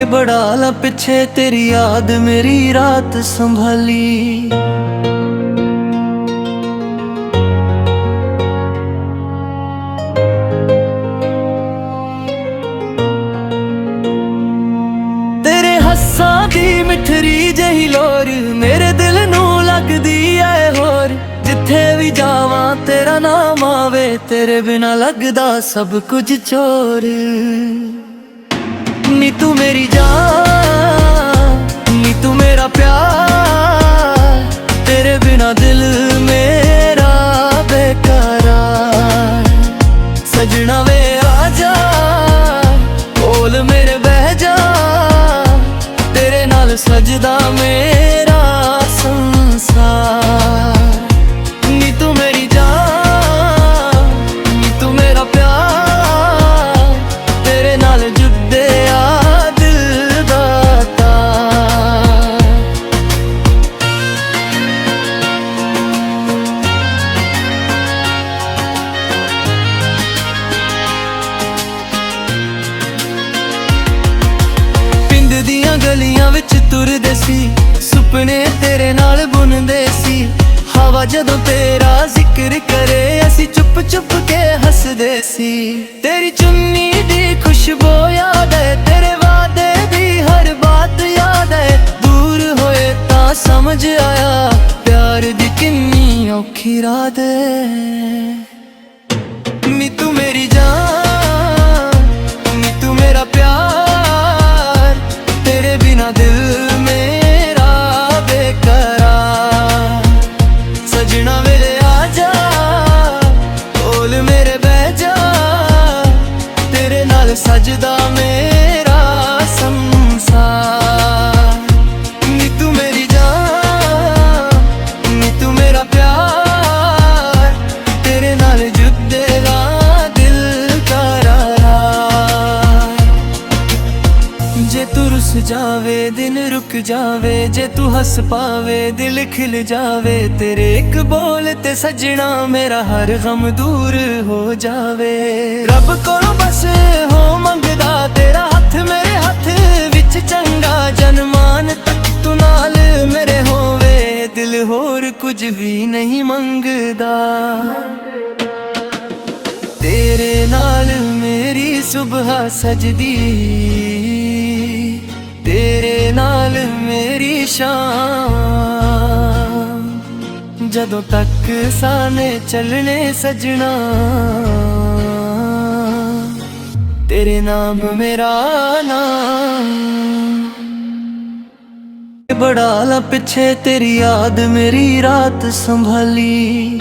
बड़ा ला पिछे तेरी याद मेरी रात संभाली। तेरे हस्सां दी मिठरी जही लोर मेरे दिल नू लगदी ऐ होर। जिथे भी जावां तेरा नाम आवे तेरे बिना लगदा सब कुछ चोर। नी तू मेरी जान नी तू मेरा प्यार, तेरे बिना दिल मेरा बेकरार। सजना वे आजा कोल मेरे बह जा, तेरे नाल सजदा मेरा संसार। नी तू मेरी जान नी तू मेरा प्यार, तेरे नाल जुड़दे गलियां विच तुरदे सी, सुपने तेरे नाल बुनदे सी। हवा जदों तेरा जिक्र करे असी चुप चुप के हसदे सी। तेरी चुन्नी दी खुशबू याद है, तेरे वादे दी हर बात याद है। दूर होए तां समझ आया प्यार दी किन्नी औखी रात है। नी तू मेरी जान नी तू मेरा प्यार, तेरे बिना दिल मेरा बेकरार। सजना मेरे आजा कोल मेरे बह जा, तेरे नाल सजदा मेरा संसार। नी तू मेरी जान नी तू मेरा प्यार, तेरे नाल जुड़ेगा दिल करार। जे तू रुस जावे दिन रुक जावे, जे तू हंस पावे दिल खिल जावे। तेरे एक बोल ते सजना मेरा हर गम दूर हो जावे। रब कोलों बस हो मंगदा तेरा हथ मेरे हथ विच चंगा। जनमान तक तू नाल मेरे होवे, दिल होर कुछ भी नहीं मंगदा। तेरे नाल मेरी सुबह सजदी, तेरे नाल मेरी शाम। जदों तक साने चलने सजना, तेरे नाम मेरा नाम। बड़ा ला पिछे तेरी याद मेरी रात संभाली।